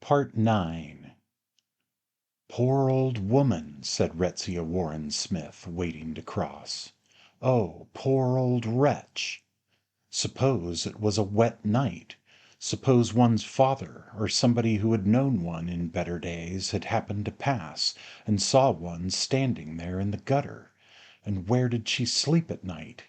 Part 9. "Poor old woman," said Retsia Warren Smith, waiting to cross. "Oh, poor old wretch! Suppose it was a wet night. Suppose one's father, or somebody who had known one in better days, had happened to pass, and saw one standing there in the gutter. And where did she sleep at night?"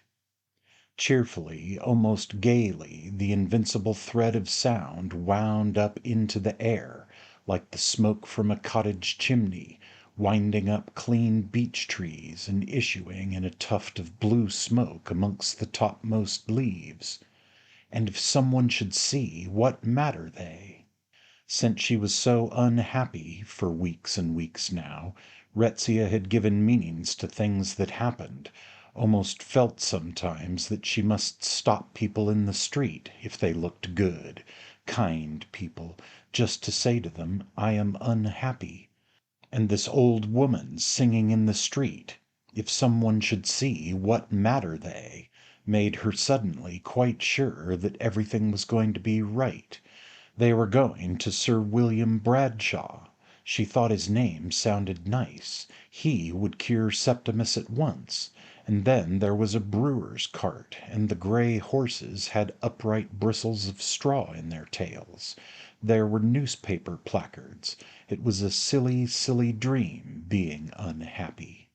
Cheerfully, almost gaily, the invincible thread of sound wound up into the air, like the smoke from a cottage chimney, winding up clean beech trees and issuing in a tuft of blue smoke amongst the topmost leaves. And if someone should see, what matter they? Since she was so unhappy, for weeks and weeks now, Retsia had given meanings to things that happened, almost felt sometimes that she must stop people in the street, if they looked good, kind people, just to say to them, "I am unhappy." And this old woman singing in the street, if someone should see, what matter they, made her suddenly quite sure that everything was going to be right. They were going to Sir William Bradshaw. She thought his name sounded nice. He would cure Septimus at once. And then there was a brewer's cart, and the grey horses had upright bristles of straw in their tails. There were newspaper placards. It was a silly, silly dream, being unhappy.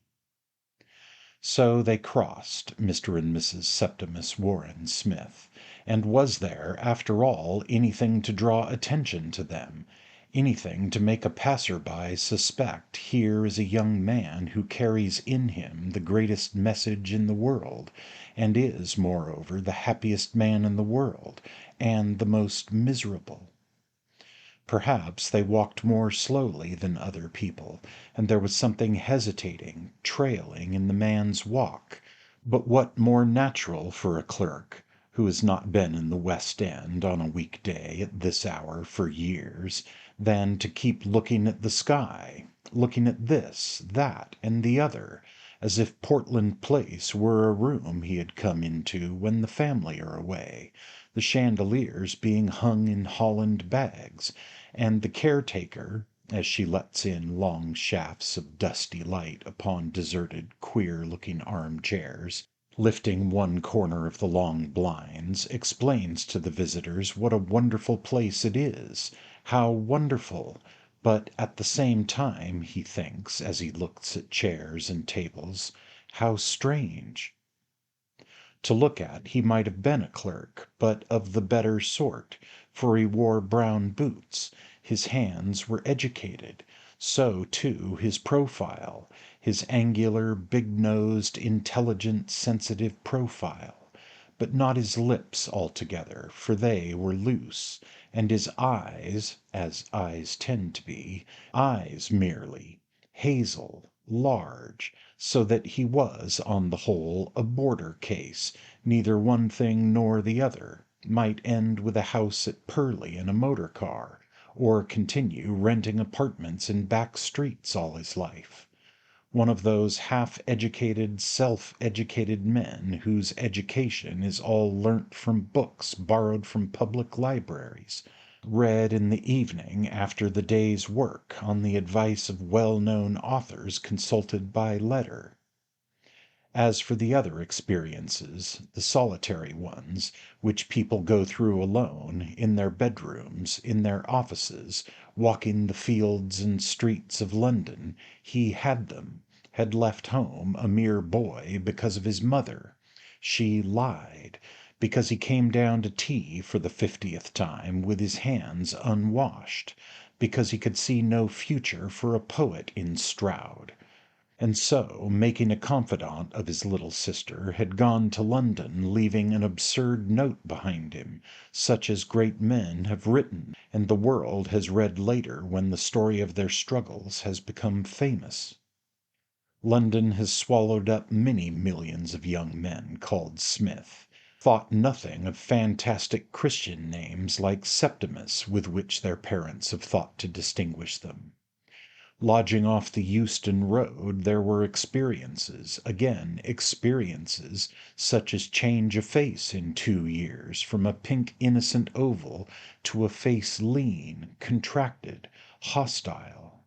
So they crossed, Mr. and Mrs. Septimus Warren Smith. And was there, after all, anything to draw attention to them? Anything to make a passer-by suspect here is a young man who carries in him the greatest message in the world, and is, moreover, the happiest man in the world, and the most miserable? Perhaps they walked more slowly than other people, and there was something hesitating, trailing in the man's walk. But what more natural for a clerk, who has not been in the West End on a week-day at this hour for years, than to keep looking at the sky, looking at this, that, and the other, as if Portland Place were a room he had come into when the family are away, the chandeliers being hung in Holland bags, and the caretaker, as she lets in long shafts of dusty light upon deserted, queer-looking armchairs, lifting one corner of the long blinds, explains to the visitors what a wonderful place it is, how wonderful, but at the same time, he thinks, as he looks at chairs and tables, how strange. To look at, he might have been a clerk, but of the better sort, for he wore brown boots, his hands were educated, so, too, his profile, his angular, big-nosed, intelligent, sensitive profile, but not his lips altogether, for they were loose, and his eyes, as eyes tend to be, eyes merely, hazel, large, so that he was, on the whole, a border case, neither one thing nor the other, might end with a house at Purley and a motor car, or continue renting apartments in back streets all his life. One of those half-educated, self-educated men whose education is all learnt from books borrowed from public libraries, read in the evening after the day's work on the advice of well-known authors consulted by letter. As for the other experiences, the solitary ones, which people go through alone, in their bedrooms, in their offices, walking the fields and streets of London, he had them, had left home a mere boy because of his mother. She lied, because he came down to tea for the 50th time with his hands unwashed, because he could see no future for a poet in Stroud. And so, making a confidant of his little sister, had gone to London, leaving an absurd note behind him, such as great men have written, and the world has read later when the story of their struggles has become famous. London has swallowed up many millions of young men called Smith, thought nothing of fantastic Christian names like Septimus with which their parents have thought to distinguish them. Lodging off the Euston Road, there were experiences, again experiences, such as change a face in 2 years from a pink innocent oval to a face lean, contracted, hostile.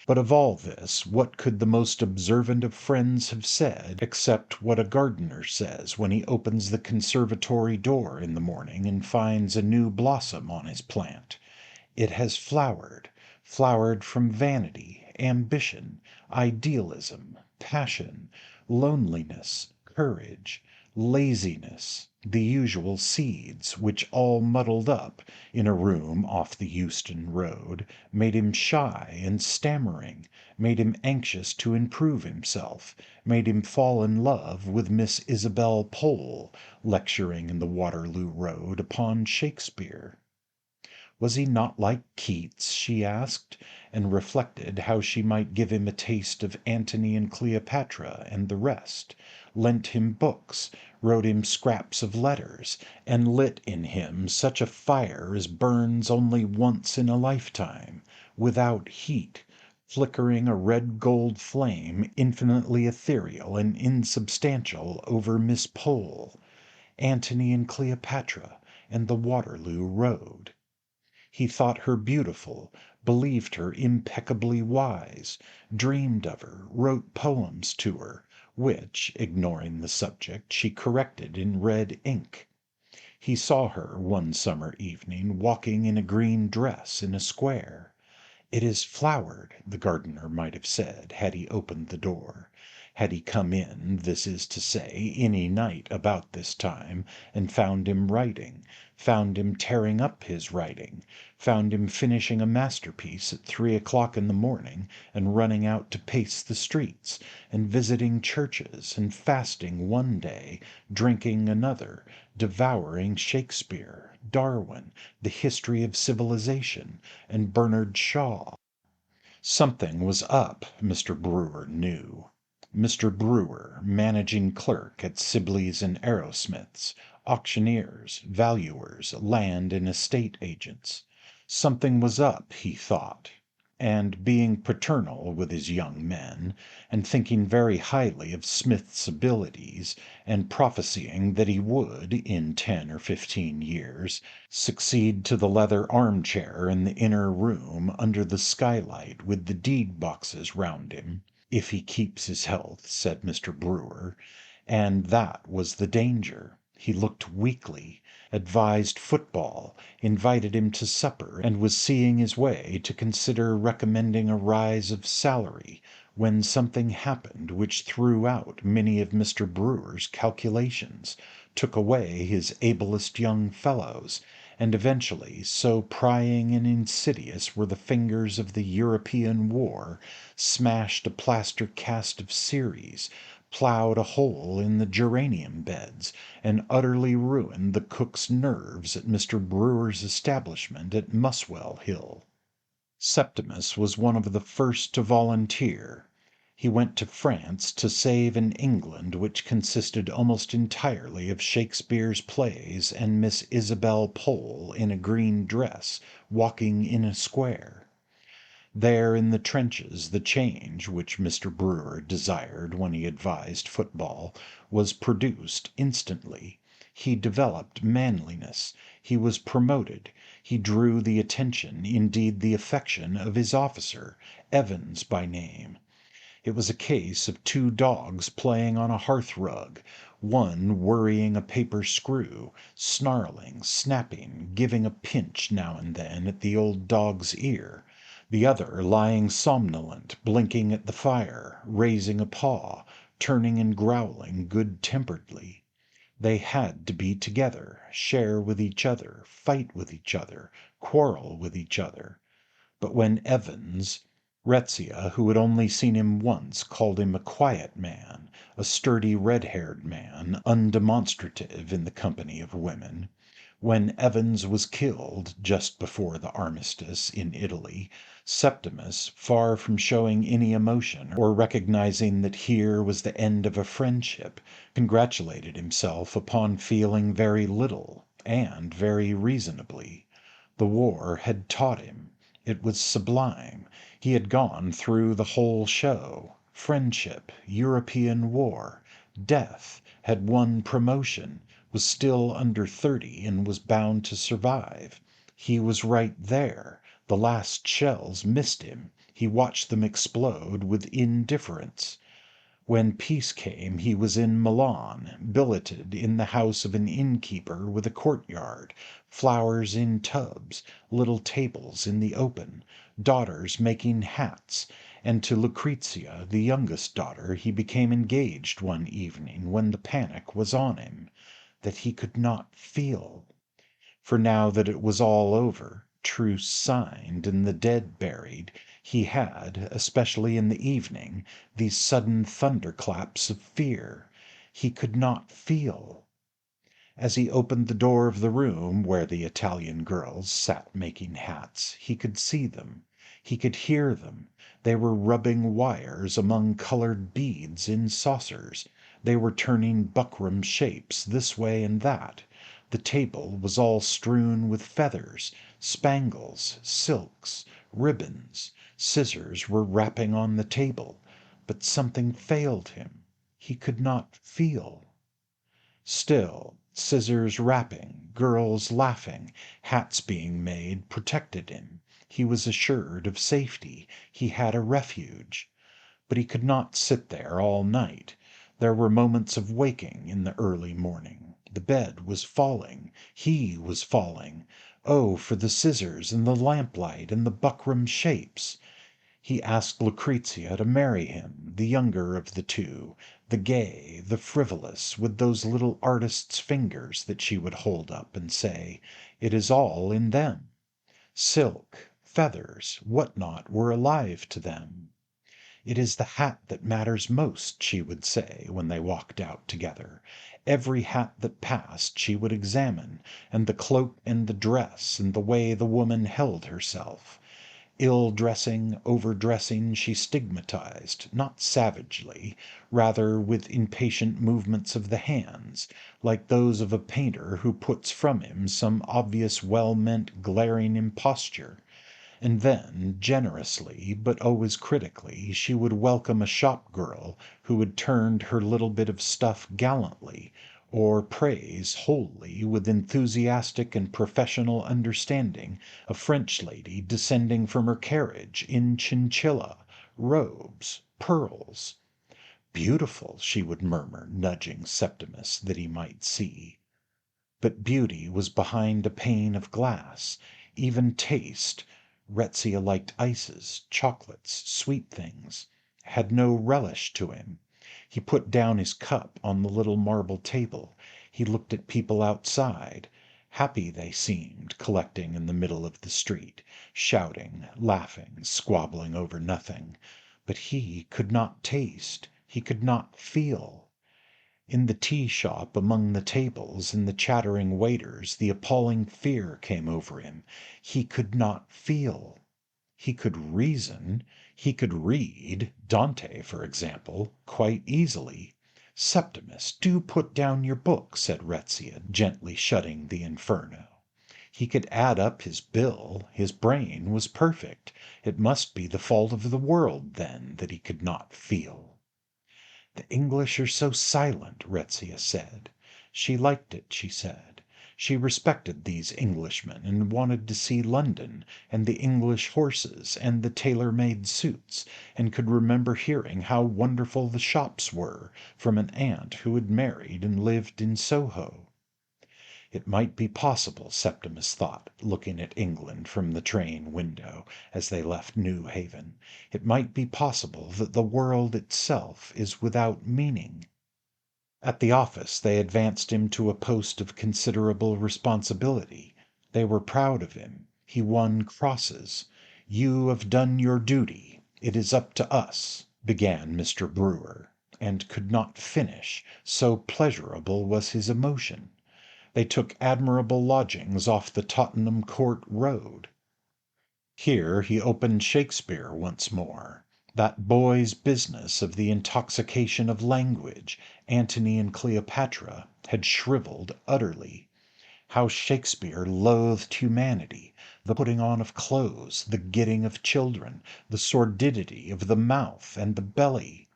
But of all this, what could the most observant of friends have said, except what a gardener says when he opens the conservatory door in the morning and finds a new blossom on his plant? It has flowered, flowered from vanity, ambition, idealism, passion, loneliness, courage, laziness, the usual seeds, which all muddled up, in a room off the Euston Road, made him shy and stammering, made him anxious to improve himself, made him fall in love with Miss Isabel Pole, lecturing in the Waterloo Road upon Shakespeare. Was he not like Keats, she asked, and reflected how she might give him a taste of Antony and Cleopatra and the rest, lent him books, wrote him scraps of letters, and lit in him such a fire as burns only once in a lifetime, without heat, flickering a red gold flame infinitely ethereal and insubstantial over Miss Pole, Antony and Cleopatra, and the Waterloo Road. He thought her beautiful, believed her impeccably wise, dreamed of her, wrote poems to her, which, ignoring the subject, she corrected in red ink. He saw her one summer evening walking in a green dress in a square. It is flowered, the gardener might have said, had he opened the door. Had he come in, this is to say, any night about this time, and found him writing, found him tearing up his writing, found him finishing a masterpiece at 3 o'clock in the morning, and running out to pace the streets, and visiting churches, and fasting one day, drinking another, devouring Shakespeare, Darwin, the history of civilization, and Bernard Shaw. Something was up, Mr. Brewer knew. Mr. Brewer, managing clerk at Sibley's and Arrowsmith's, auctioneers, valuers, land and estate agents. Something was up, he thought, and being paternal with his young men, and thinking very highly of Smith's abilities, and prophesying that he would, in 10 or 15 years, succeed to the leather armchair in the inner room under the skylight with the deed boxes round him, if he keeps his health, said Mr. Brewer, and that was the danger. He looked weakly, advised football, invited him to supper, and was seeing his way to consider recommending a rise of salary, when something happened which threw out many of Mr. Brewer's calculations, took away his ablest young fellows, and eventually, so prying and insidious were the fingers of the European war, smashed a plaster cast of Ceres, ploughed a hole in the geranium beds, and utterly ruined the cook's nerves at Mr. Brewer's establishment at Muswell Hill. Septimus was one of the first to volunteer. He went to France to save an England which consisted almost entirely of Shakespeare's plays and Miss Isabel Pole in a green dress walking in a square. There in the trenches the change which Mr. Brewer desired when he advised football was produced instantly. He developed manliness, he was promoted, he drew the attention, indeed the affection, of his officer, Evans by name. It was a case of two dogs playing on a hearth-rug, one worrying a paper screw, snarling, snapping, giving a pinch now and then at the old dog's ear, the other lying somnolent, blinking at the fire, raising a paw, turning and growling good-temperedly. They had to be together, share with each other, fight with each other, quarrel with each other. But when Evans, Retzia, who had only seen him once, called him a quiet man, a sturdy red-haired man, undemonstrative in the company of women, when Evans was killed, just before the armistice, in Italy, Septimus, far from showing any emotion, or recognizing that here was the end of a friendship, congratulated himself upon feeling very little, and very reasonably. The war had taught him. It was sublime. He had gone through the whole show. Friendship, European war, death, had won promotion, was still under 30 and was bound to survive. He was right there. The last shells missed him. He watched them explode with indifference. When peace came he was in Milan, billeted in the house of an innkeeper with a courtyard, flowers in tubs, little tables in the open, daughters making hats, and to Lucrezia, the youngest daughter, he became engaged one evening when the panic was on him, that he could not feel. For now that it was all over, truce signed and the dead buried, he had, especially in the evening, these sudden thunderclaps of fear. He could not feel. As he opened the door of the room where the Italian girls sat making hats, he could see them. He could hear them. They were rubbing wires among colored beads in saucers. They were turning buckram shapes this way and that. The table was all strewn with feathers, spangles, silks, ribbons. Scissors were rapping on the table, but something failed him. He could not feel. Still, scissors rapping, girls laughing, hats being made protected him. He was assured of safety. He had a refuge. But he could not sit there all night. There were moments of waking in the early morning. The bed was falling. He was falling. Oh, for the scissors and the lamplight and the buckram shapes! He asked Lucrezia to marry him, the younger of the two, the gay, the frivolous, with those little artist's fingers that she would hold up and say, "It is all in them." Silk, feathers, what not were alive to them. "It is the hat that matters most," she would say when they walked out together. Every hat that passed she would examine, and the cloak and the dress, and the way the woman held herself. Ill-dressing, overdressing she stigmatized, not savagely, rather with impatient movements of the hands, like those of a painter who puts from him some obvious well-meant glaring imposture. And then, generously, but always critically, she would welcome a shop girl who had turned her little bit of stuff gallantly, or praise wholly, with enthusiastic and professional understanding, a French lady descending from her carriage in chinchilla, robes, pearls. "Beautiful," she would murmur, nudging Septimus that he might see. But beauty was behind a pane of glass. Even taste, Retzia liked ices, chocolates, sweet things, had no relish to him. He put down his cup on the little marble table. He looked at people outside. Happy they seemed, collecting in the middle of the street, shouting, laughing, squabbling over nothing. But he could not taste. He could not feel. In the tea shop among the tables and the chattering waiters the appalling fear came over him. He could not feel. He could reason. He could read, Dante for example, quite easily. "Septimus, do put down your book," said Retzia, gently shutting the Inferno. He could add up his bill. His brain was perfect. It must be the fault of the world, then, that he could not feel. "The English are so silent," Retzia said. She liked it, she said. She respected these Englishmen and wanted to see London, and the English horses, and the tailor-made suits, and could remember hearing how wonderful the shops were from an aunt who had married and lived in Soho. It might be possible, Septimus thought, looking at England from the train window as they left New Haven, it might be possible that the world itself is without meaning. At the office they advanced him to a post of considerable responsibility. They were proud of him. He won crosses. "You have done your duty. It is up to us," began Mr. Brewer, and could not finish, so pleasurable was his emotion. They took admirable lodgings off the Tottenham Court Road. Here he opened Shakespeare once more. That boy's business of the intoxication of language, Antony and Cleopatra, had shriveled utterly. How Shakespeare loathed humanity, the putting on of clothes, the getting of children, the sordidity of the mouth and the belly.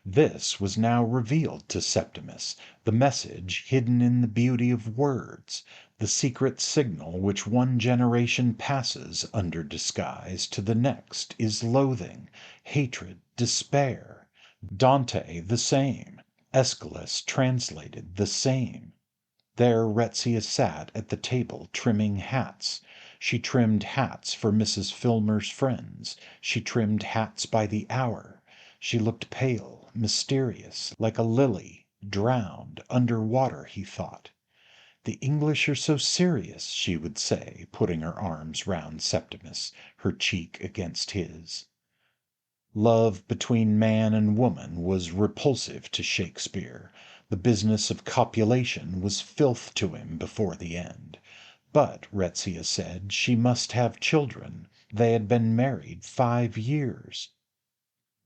This was now revealed to Septimus, the message hidden in the beauty of words, the secret signal which one generation passes under disguise to the next is loathing, hatred, despair. Dante the same, Aeschylus translated the same. There Retzius sat at the table trimming hats. She trimmed hats for Mrs. Filmer's friends. She trimmed hats by the hour. She looked pale, mysterious, like a lily, drowned, under water, he thought. The English are so serious, she would say, putting her arms round Septimus, her cheek against his. Love between man and woman was repulsive to Shakespeare. The business of copulation was filth to him before the end. But, Retzius said, she must have children. They had been married 5 years.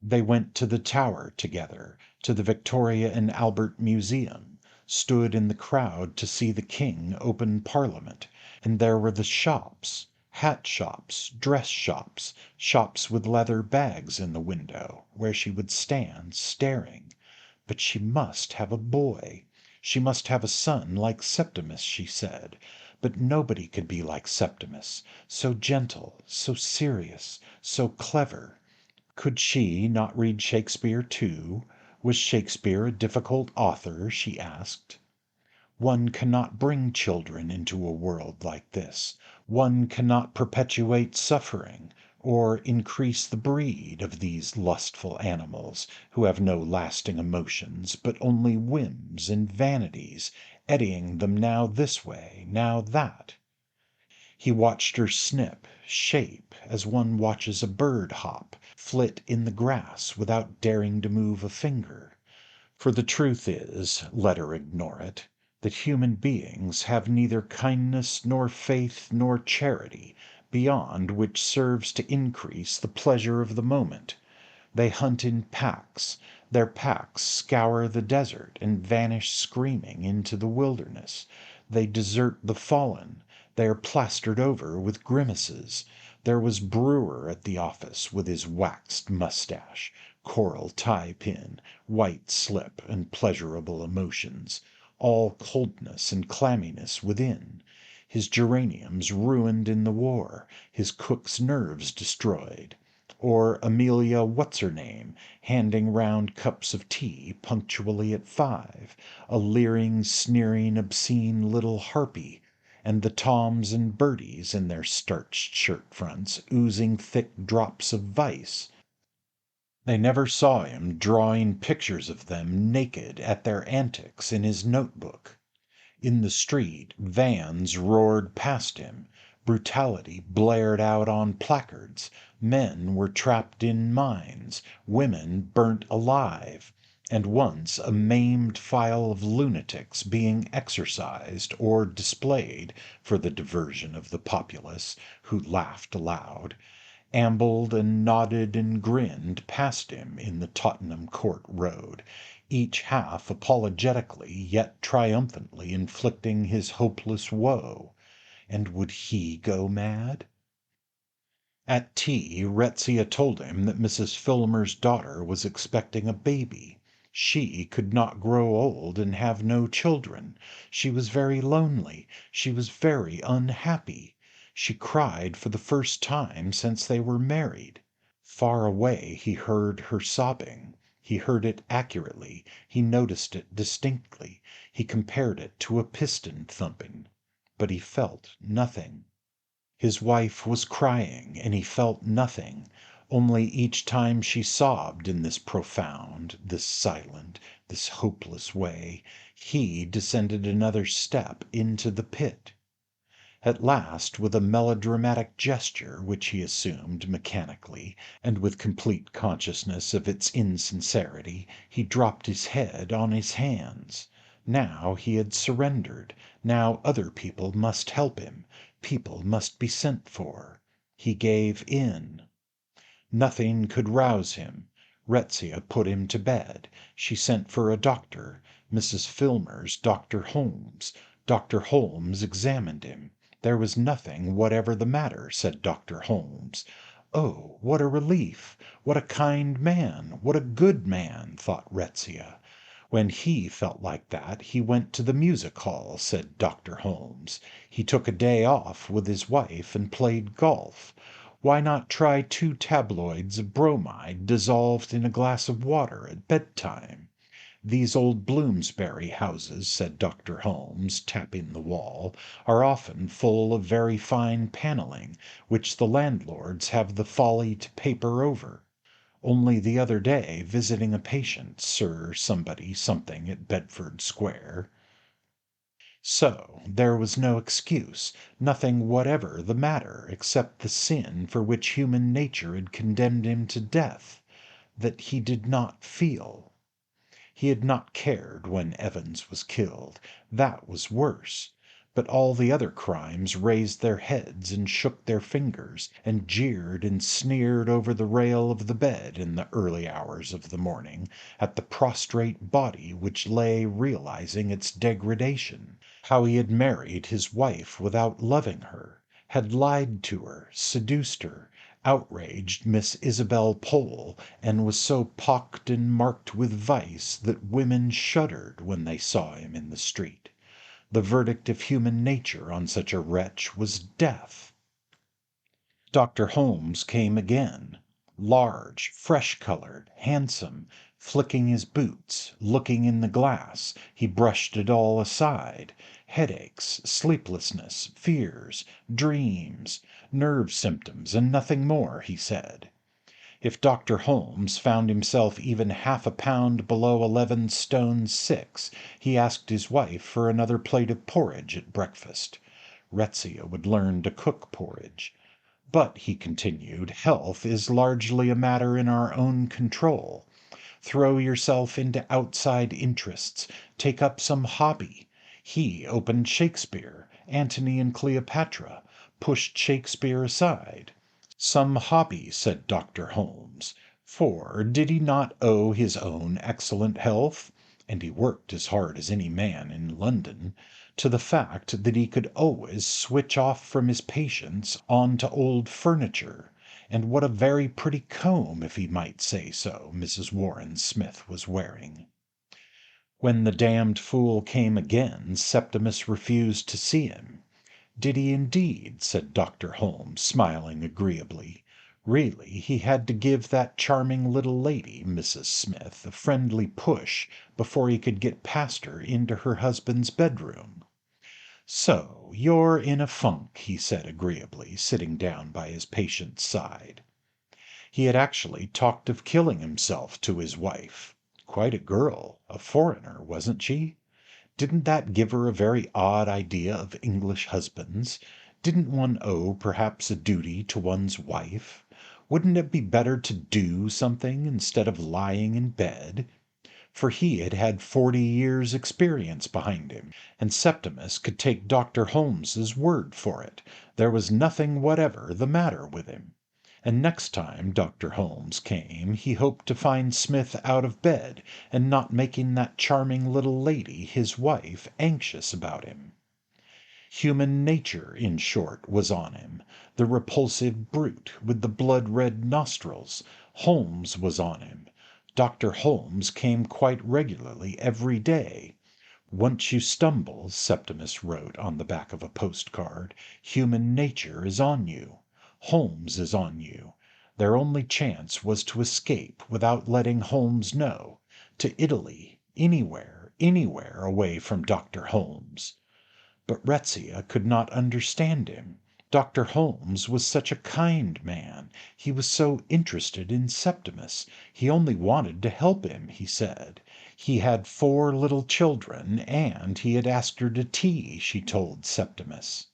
They went to the Tower together, to the Victoria and Albert Museum, stood in the crowd to see the King open Parliament, and there were the shops, hat shops, dress shops, shops with leather bags in the window, where she would stand staring. But she must have a boy. She must have a son like Septimus, she said. But nobody could be like Septimus, so gentle, so serious, so clever. Could she not read Shakespeare too? Was Shakespeare a difficult author, she asked. One cannot bring children into a world like this. One cannot perpetuate suffering, or increase the breed of these lustful animals, who have no lasting emotions, but only whims and vanities, eddying them now this way, now that. He watched her snip, shape, as one watches a bird hop, flit in the grass without daring to move a finger. For the truth is, let her ignore it, that human beings have neither kindness nor faith nor charity, beyond which serves to increase the pleasure of the moment. They hunt in packs. Their packs scour the desert and vanish screaming into the wilderness. They desert the fallen. They are plastered over with grimaces. There was Brewer at the office with his waxed moustache, coral tie-pin, white slip, and pleasurable emotions, all coldness and clamminess within. His geraniums ruined in the war, his cook's nerves destroyed. Or Amelia What's-her-name, handing round cups of tea punctually at 5, a leering, sneering, obscene little harpy, and the Toms and Berties in their starched shirt-fronts oozing thick drops of vice. They never saw him drawing pictures of them naked at their antics in his notebook. In the street, vans roared past him. Brutality blared out on placards. Men were trapped in mines. Women burnt alive. And once a maimed file of lunatics being exercised or displayed for the diversion of the populace, who laughed aloud, ambled and nodded and grinned past him in the Tottenham Court Road, each half apologetically yet triumphantly inflicting his hopeless woe. And would he go mad? At tea, Retzius told him that Mrs. Filmer's daughter was expecting a baby. She could not grow old and have no children. She was very lonely. She was very unhappy. She cried for the first time since they were married. Far away he heard her sobbing. He heard it accurately. He noticed it distinctly. He compared it to a piston thumping. But he felt nothing. His wife was crying, and he felt nothing. Only each time she sobbed in this profound, this silent, this hopeless way, he descended another step into the pit. At last, with a melodramatic gesture which he assumed mechanically, and with complete consciousness of its insincerity, he dropped his head on his hands. Now he had surrendered. Now other people must help him. People must be sent for. He gave in. Nothing could rouse him. Retzius put him to bed. She sent for a doctor. Mrs. Filmer's Dr. Holmes. Dr. Holmes examined him. There was nothing whatever the matter, said Dr. Holmes. Oh, what a relief! What a kind man! What a good man! thought Retzius. When he felt like that he went to the music hall, said Dr. Holmes. He took a day off with his wife and played golf. Why not try 2 tabloids of bromide dissolved in a glass of water at bedtime? These old Bloomsbury houses, said Dr. Holmes, tapping the wall, are often full of very fine panelling, which the landlords have the folly to paper over. Only the other day, visiting a patient, Sir Somebody Something at Bedford Square. So there was no excuse, nothing whatever the matter, except the sin for which human nature had condemned him to death, that he did not feel. He had not cared when Evans was killed. That was worse. But all the other crimes raised their heads and shook their fingers, and jeered and sneered over the rail of the bed in the early hours of the morning at the prostrate body which lay realizing its degradation. How he had married his wife without loving her, had lied to her, seduced her, outraged Miss Isabel Pole, and was so pocked and marked with vice that women shuddered when they saw him in the street. The verdict of human nature on such a wretch was death. Dr. Holmes came again, large, fresh-colored, handsome, flicking his boots, looking in the glass. He brushed it all aside. Headaches, sleeplessness, fears, dreams, nerve symptoms, and nothing more, he said. If Dr. Holmes found himself even half a pound below 11 stone 6, he asked his wife for another plate of porridge at breakfast. Retzius would learn to cook porridge. But, he continued, health is largely a matter in our own control. Throw yourself into outside interests. Take up some hobby. He opened Shakespeare, Antony and Cleopatra, pushed Shakespeare aside. Some hobby, said Dr. Holmes, for did he not owe his own excellent health, and he worked as hard as any man in London, to the fact that he could always switch off from his patients on to old furniture, and what a very pretty comb, if he might say so, Mrs. Warren Smith was wearing. When the damned fool came again, Septimus refused to see him. Did he indeed? Said Dr. Holmes, smiling agreeably. Really, he had to give that charming little lady, Mrs. Smith, a friendly push before he could get past her into her husband's bedroom. So you're in a funk, he said agreeably, sitting down by his patient's side. He had actually talked of killing himself to his wife. Quite a girl, a foreigner, wasn't she? Didn't that give her a very odd idea of English husbands? Didn't one owe perhaps a duty to one's wife? Wouldn't it be better to do something instead of lying in bed? For he had had 40 years' experience behind him, and Septimus could take Dr. Holmes's word for it. There was nothing whatever the matter with him. And next time Dr. Holmes came he hoped to find Smith out of bed and not making that charming little lady, his wife, anxious about him. Human nature, in short, was on him, the repulsive brute with the blood-red nostrils. Holmes was on him. Dr. Holmes came quite regularly every day. Once you stumble, Septimus wrote on the back of a postcard, human nature is on you. Holmes is on you. Their only chance was to escape without letting Holmes know, to Italy, anywhere away from Dr. Holmes. But Retzius could not understand him. Dr. Holmes was such a kind man. He was so interested in Septimus. He only wanted to help him, he said. He had 4 little children, and he had asked her to tea, she told Septimus.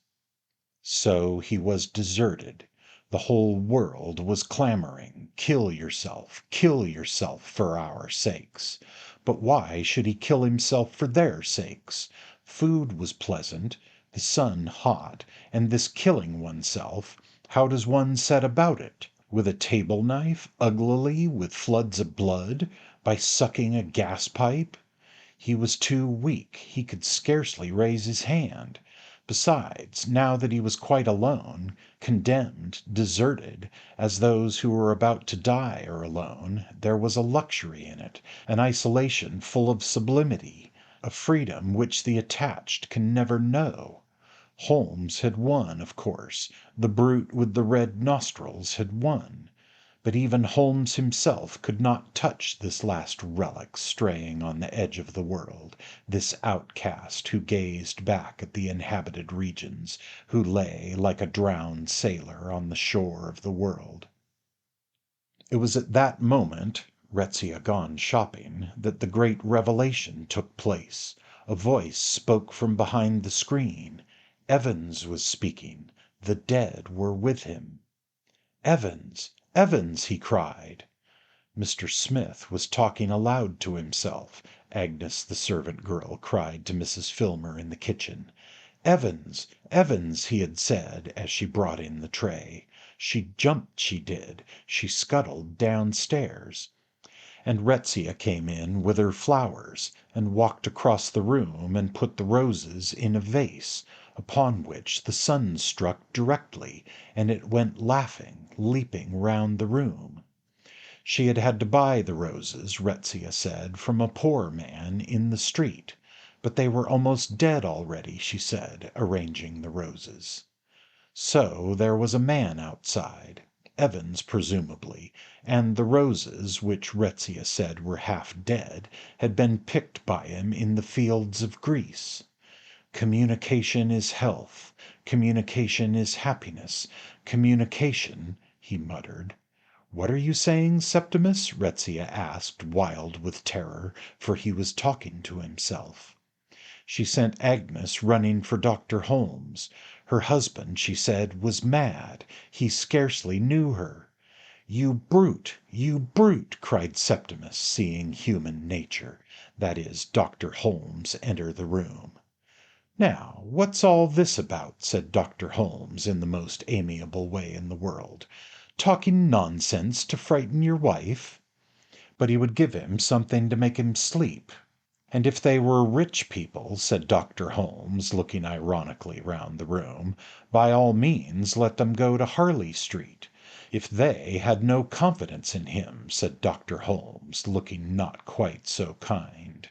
So he was deserted. The whole world was clamoring, kill yourself for our sakes. But why should he kill himself for their sakes? Food was pleasant, the sun hot, and this killing oneself, how does one set about it? With a table knife, uglily, with floods of blood, by sucking a gas pipe? He was too weak, he could scarcely raise his hand. Besides, now that he was quite alone, condemned, deserted, as those who are about to die are alone, there was a luxury in it, an isolation full of sublimity, a freedom which the attached can never know. Holmes had won, of course, the brute with the red nostrils had won. But even Holmes himself could not touch this last relic straying on the edge of the world, this outcast who gazed back at the inhabited regions, who lay like a drowned sailor on the shore of the world. It was at that moment, Retsia gone shopping, that the great revelation took place. A voice spoke from behind the screen. Evans was speaking. The dead were with him. "Evans! Evans!" he cried. Mr. Smith was talking aloud to himself. Agnes, the servant girl, cried to Mrs. Filmer in the kitchen. "Evans! Evans!" he had said, as she brought in the tray. She jumped, she did. She scuttled downstairs. And Retsia came in with her flowers, and walked across the room and put the roses in a vase, upon which the sun struck directly, and it went laughing, leaping round the room. She had had to buy the roses, Retsia said, from a poor man in the street, but they were almost dead already, she said, arranging the roses. So there was a man outside, Evans presumably, and the roses, which Retsia said were half dead, had been picked by him in the fields of Greece. Communication is health, communication is happiness, communication, he muttered. "What are you saying, Septimus?" Retsia asked, wild with terror, for he was talking to himself. She sent Agnes running for Dr. Holmes. Her husband, she said, was mad. He scarcely knew her. "You brute! You brute!" cried Septimus, seeing human nature, that is, Dr. Holmes, enter the room. "Now, what's all this about?" said Dr. Holmes in the most amiable way in the world. "Talking nonsense to frighten your wife?" But he would give him something to make him sleep. "And if they were rich people," said Dr. Holmes, looking ironically round the room, "by all means let them go to Harley Street. If they had no confidence in him," said Dr. Holmes, looking not quite so kind.